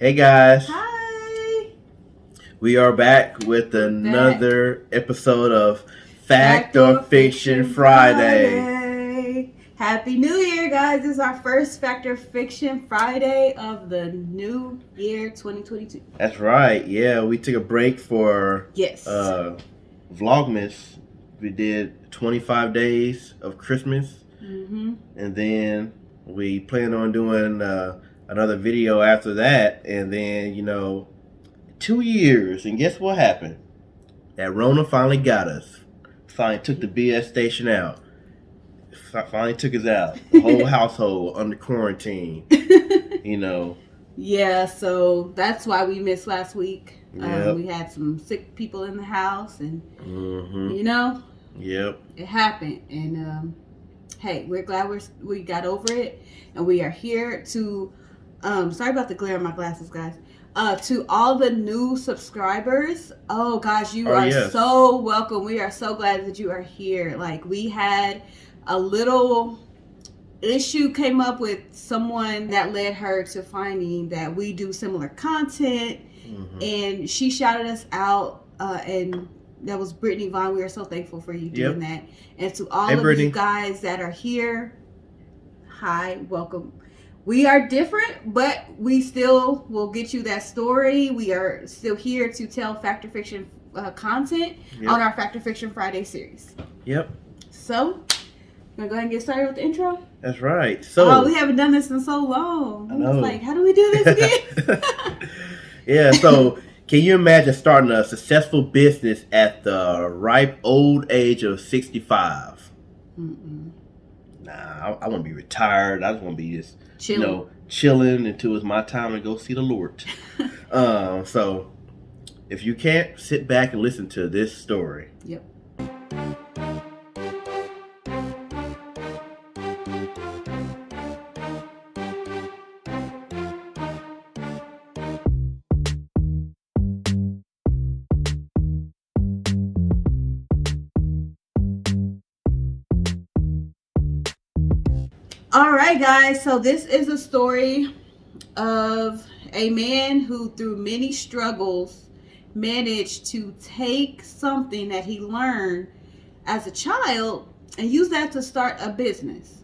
Hey guys, Hi. we are back with We're back. another episode of Fact Fact or or Fiction Fiction Friday. Friday. Happy New Year, guys. This is our first Fact or Fiction Friday of the new year 2022. That's right, yeah, we took a break for Yes. Vlogmas. We did 25 days of Christmas, Mm-hmm. and then we plan on doing another video after that, and then, 2 years, and guess what happened? That Rona finally got us. Finally took the BS station out. Finally took us out. The whole household under quarantine. You know. Yeah, so that's why we missed last week. We Yep. had some sick people in the house, and Mm-hmm. you know, Yep. it happened. And hey, we're glad we got over it, and we are here to. Sorry about the glare on my glasses, guys. To all the new subscribers, oh gosh, you Oh are yes. so welcome. We are so glad that you are here. Like, we had a little issue came up with someone that led her to finding that we do similar content, Mm-hmm. and she shouted us out, and that was Brittany Vaughn. We are so thankful for you doing Yep. that. And to Hey all of you Brittany. guys that are here, hi, welcome. We are different, but we still will get you that story. We are still here to tell Fact or Fiction content on Yep. our Fact or Fiction Friday series. Yep. So, gonna go ahead and get started with the intro. That's right. Oh, we So haven't done this in so long. I I'm just like, know. how do we do this again? Yeah, so can you imagine starting a successful business at the ripe old age of 65? Mm-mm. Nah, I want to be retired. I just want to be just, Chilling. chilling until it's my time to go see the Lord. So if you can't, sit back and listen to this story. Yep. All right, guys. So this is a story of a man who, through many struggles, managed to take something that he learned as a child and use that to start a business.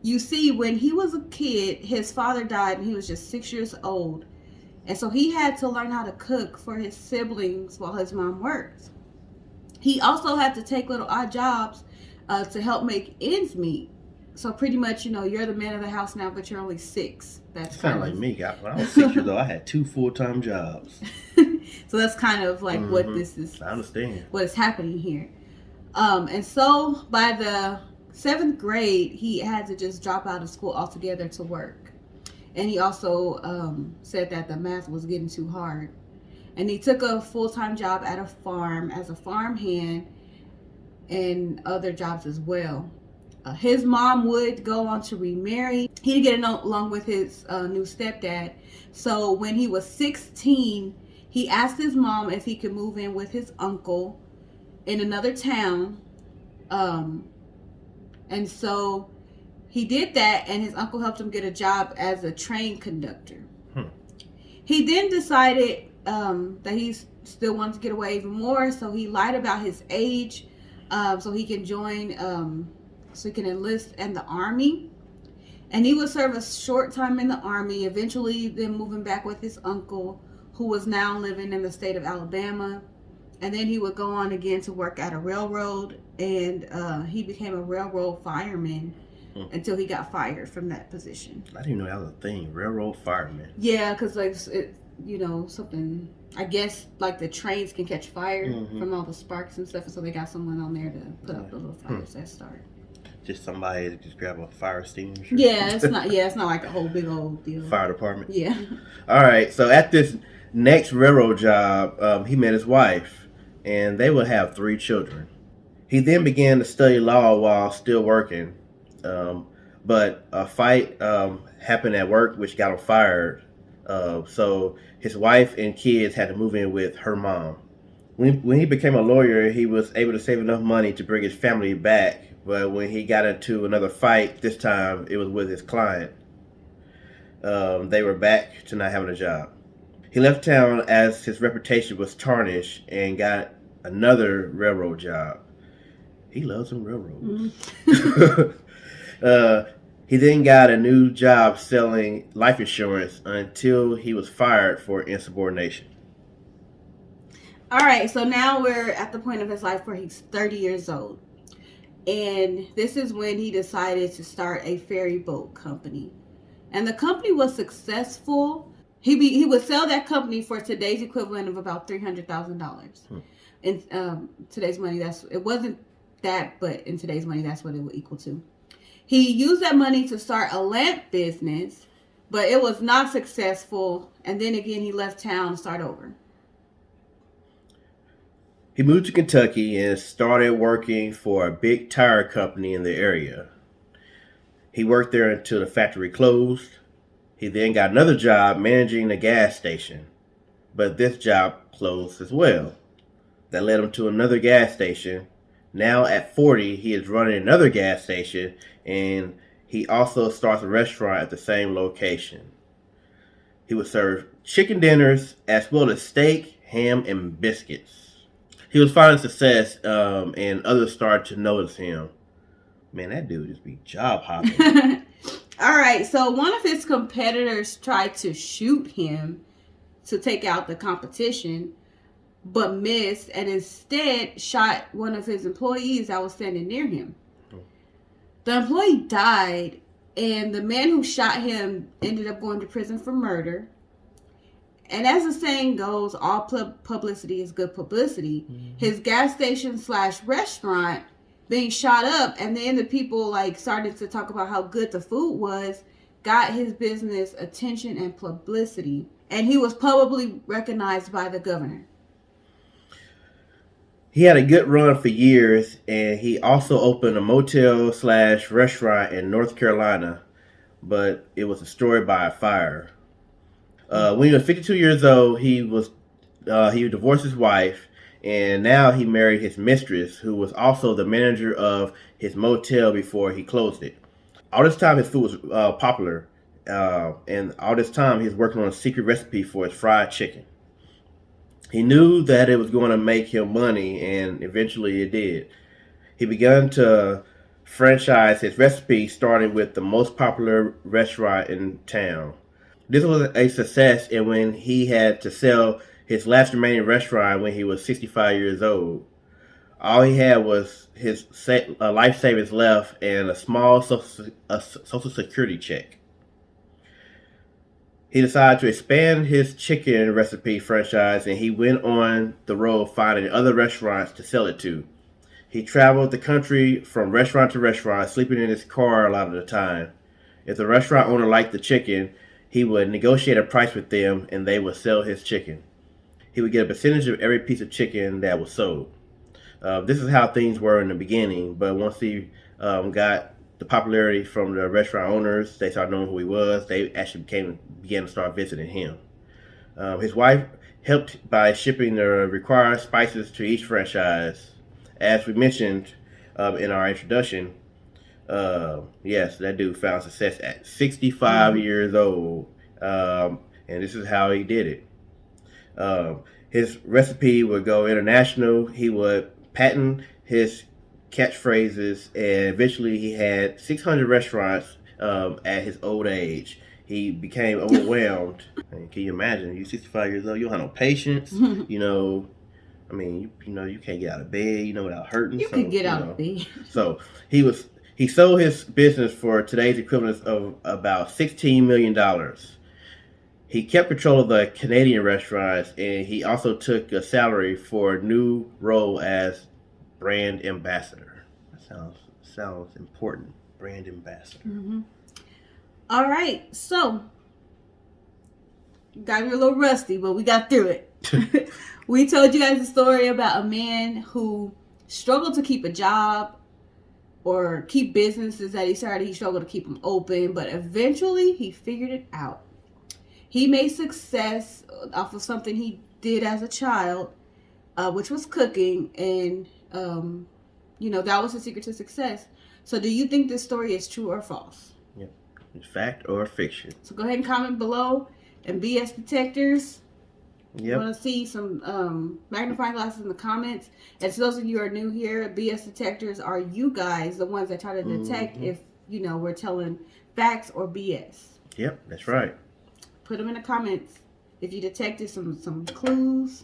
You see, when he was a kid, his father died and he was just 6 years old. And so he had to learn how to cook for his siblings while his mom worked. He also had to take little odd jobs to help make ends meet. So pretty much, you're the man of the house now, but you're only six. That's It sounded kind like of me. When I was 6 years old, I had two full-time jobs. so that's kind of like what Mm-hmm. this is, I understand. what is happening here. And so by the seventh grade, he had to just drop out of school altogether to work. And he also said that the math was getting too hard. And he took a full-time job at a farm as a farm hand and other jobs as well. His mom would go on to remarry. He didn't get along with his new stepdad. So when he was 16, he asked his mom if he could move in with his uncle in another town. Um, and so he did that, and his uncle helped him get a job as a train conductor. He then decided that he still wanted to get away even more, so he lied about his age so he can join, so he can enlist in the army. And he would serve a short time in the army, eventually then moving back with his uncle, who was now living in the state of Alabama. And then he would go on again to work at a railroad, and he became a railroad fireman until he got fired from that position. I didn't even know that was a thing. Railroad fireman. Yeah, because like something. I guess like the trains can catch fire from all the sparks and stuff, and so they got someone on there to put up the little fires that start. Just somebody to just grab a fire extinguisher. Yeah, it's not. Yeah, it's not like a whole big old deal. Fire department. Yeah. All right. So at this next railroad job, he met his wife, and they would have 3 children. He then began to study law while still working, but a fight happened at work, which got him fired. So his wife and kids had to move in with her mom. When he became a lawyer, he was able to save enough money to bring his family back. But when he got into another fight, this time it was with his client. they were back to not having a job. He left town as his reputation was tarnished and got another railroad job. He loves some railroads. Mm. uh, he then got a new job selling life insurance until he was fired for insubordination. All right, so now we're at the point of his life where he's 30 years old. And this is when he decided to start a ferry boat company. And the company was successful. He would sell that company for today's equivalent of about $300,000. Hmm. In today's money, it wasn't that, but in today's money, that's what it would equal to. He used that money to start a lamp business, but it was not successful. And then again, he left town to start over. He moved to Kentucky and started working for a big tire company in the area. He worked there until the factory closed. He then got another job managing a gas station, but this job closed as well. That led him to another gas station. Now at 40, he is running another gas station, and he also starts a restaurant at the same location. He would serve chicken dinners as well as steak, ham, and biscuits. He was finding success, and others started to notice him. Man, that dude just be job hopping. All right, so one of his competitors tried to shoot him to take out the competition, but missed and instead shot one of his employees that was standing near him. The employee died, and the man who shot him ended up going to prison for murder. And as the saying goes, all publicity is good publicity. Mm-hmm. His gas station slash restaurant being shot up, and then the people like started to talk about how good the food was, got his business attention and publicity, and he was publicly recognized by the governor. He had a good run for years, and he also opened a motel slash restaurant in North Carolina, but it was destroyed by a fire. When he was 52 years old, he divorced his wife, and now he married his mistress, who was also the manager of his motel before he closed it. All this time, his food was popular, and all this time, he was working on a secret recipe for his fried chicken. He knew that it was going to make him money, and eventually it did. He began to franchise his recipe, starting with the most popular restaurant in town. This was a success, and when he had to sell his last remaining restaurant when he was 65 years old, all he had was his life savings left and a small social security check. He decided to expand his chicken recipe franchise, and he went on the road finding other restaurants to sell it to. He traveled the country from restaurant to restaurant, sleeping in his car a lot of the time. If the restaurant owner liked the chicken, he would negotiate a price with them, and they would sell his chicken. He would get a percentage of every piece of chicken that was sold. This is how things were in the beginning, but once he got the popularity from the restaurant owners, they started knowing who he was. They actually began to start visiting him. His wife helped by shipping the required spices to each franchise. As we mentioned in our introduction, yes, that dude found success at 65 years old, and this is how he did it. His recipe would go international. He would patent his catchphrases, and eventually he had 600 restaurants at his old age. He became overwhelmed. And can you imagine? You're 65 years old. You don't have no patience. I mean, you can't get out of bed. Without hurting. You can get out of bed. So he sold his business for today's equivalent of about $16 million. He kept control of the Canadian restaurants, and he also took a salary for a new role as brand ambassador. That sounds important. Brand ambassador. Mm-hmm. All right, so got a little rusty, but we got through it. We told you guys a story about a man who struggled to keep a job or keep businesses that he started. He struggled to keep them open, but eventually he figured it out. He made success off of something he did as a child, which was cooking, and that was the secret to success. So do you think this story is true or false? Yep. Fact or fiction. So go ahead and comment below. And BS Detectors, Yep. want to see some magnifying glasses in the comments. And to those of you who are new here, BS Detectors are you guys, the ones that try to detect if, we're telling facts or BS. Yep, that's right. Put them in the comments if you detected some clues.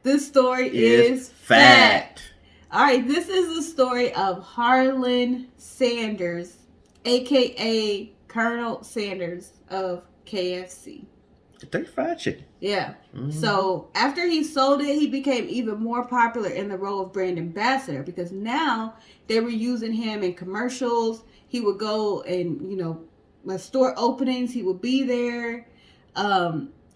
This story is fact. All right, this is the story of Harlan Sanders, aka Colonel Sanders of KFC. Kentucky Fried Chicken. Yeah. So after he sold it, he became even more popular in the role of brand ambassador because now they were using him in commercials. He would go and, store openings, he would be there.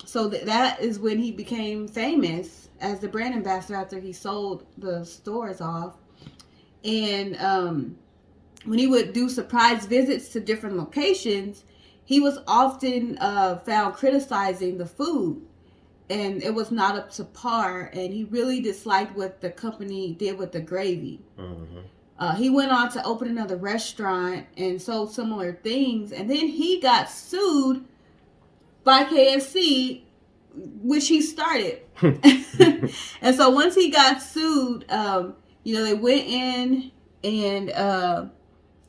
So that is when he became famous as the brand ambassador after he sold the stores off. And when he would do surprise visits to different locations, he was often found criticizing the food, and it was not up to par, and he really disliked what the company did with the gravy. He went on to open another restaurant and sold similar things, and then he got sued by KFC, which he started. And so once he got sued, they went in and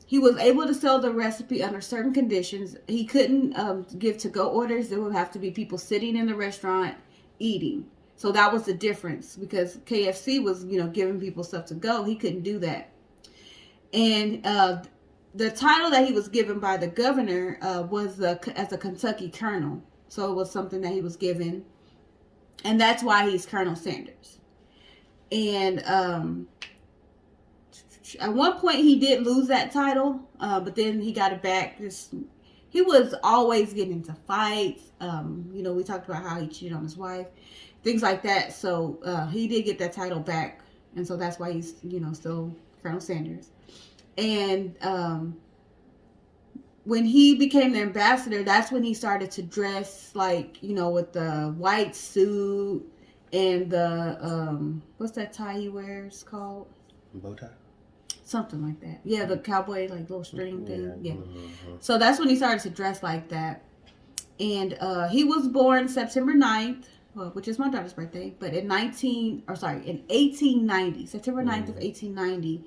he was able to sell the recipe under certain conditions. He couldn't give to-go orders. There would have to be people sitting in the restaurant eating. So that was the difference because KFC was, giving people stuff to go. He couldn't do that. And the title that he was given by the governor was as a Kentucky colonel. So it was something that he was given. And that's why he's Colonel Sanders. And at one point he did lose that title, but then he got it back. He was always getting into fights. We talked about how he cheated on his wife, things like that. So he did get that title back. And so that's why he's, still Colonel Sanders. And when he became the ambassador, that's when he started to dress like, with the white suit and the, what's that tie he wears called? Bow tie? Something like that. Yeah, the cowboy, like, little string thing. Yeah. So that's when he started to dress like that. And he was born September 9th, which is my daughter's birthday, but in 1890, September 9th of 1890.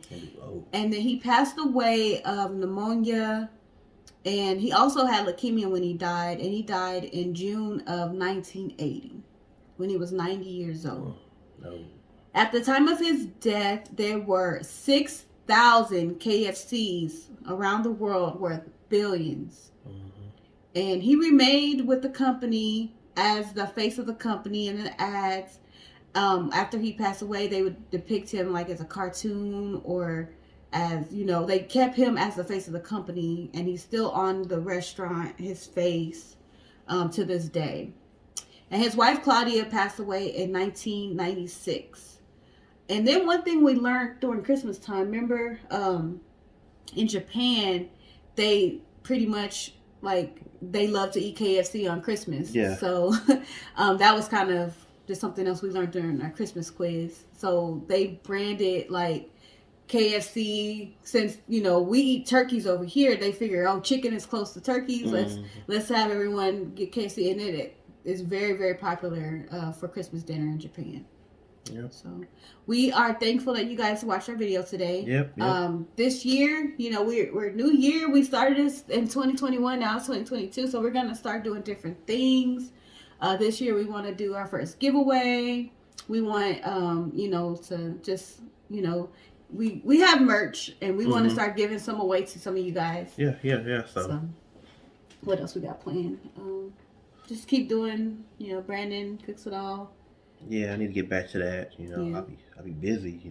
And then he passed away of pneumonia. And he also had leukemia when he died, and he died in June of 1980 when he was 90 years old. At the time of his death, there were 6,000 KFCs around the world worth billions. And he remained with the company as the face of the company in the ads. After he passed away, they would depict him like as a cartoon or as, they kept him as the face of the company, and he's still on the restaurant, his face, to this day. And his wife, Claudia, passed away in 1996. And then one thing we learned during Christmas time, remember, in Japan, they pretty much, they love to eat KFC on Christmas. Yeah. So that was kind of just something else we learned during our Christmas quiz. So they branded, KFC, since we eat turkeys over here, they figure chicken is close to turkeys. Let's have everyone get KFC, and it is very, very popular for Christmas dinner in Japan. Yep. So we are thankful that you guys watched our video today. Yep. This year, we're new year. We started this in 2021. Now it's 2022, so we're gonna start doing different things. This year we want to do our first giveaway. We want to just we have merch, and we want to start giving some away to some of you guys. Yeah. So what else we got planned? Just keep doing, Brandon cooks it all. Yeah, I need to get back to that. I'll be busy.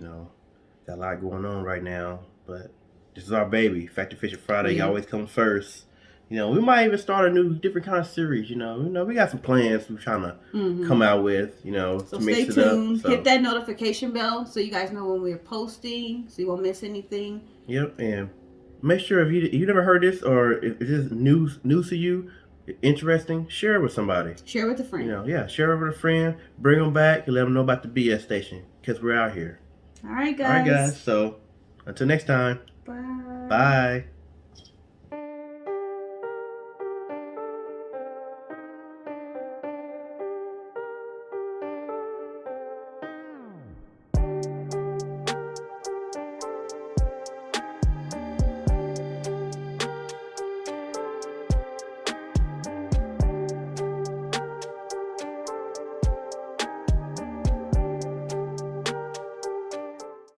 Got a lot going on right now, but this is our baby. Factor Fisher Friday always comes first. We might even start a new, different kind of series. We got some plans we're trying to come out with. So to mix stay tuned. It up. So. Hit that notification bell so you guys know when we're posting, so you won't miss anything. Yep, and make sure if you never heard this or if it is news to you, interesting, share it with somebody. Share with a friend. Yeah, share it with a friend, bring them back, and let them know about the BS station because we're out here. All right, All right, guys. guys. So until next time, Bye. bye.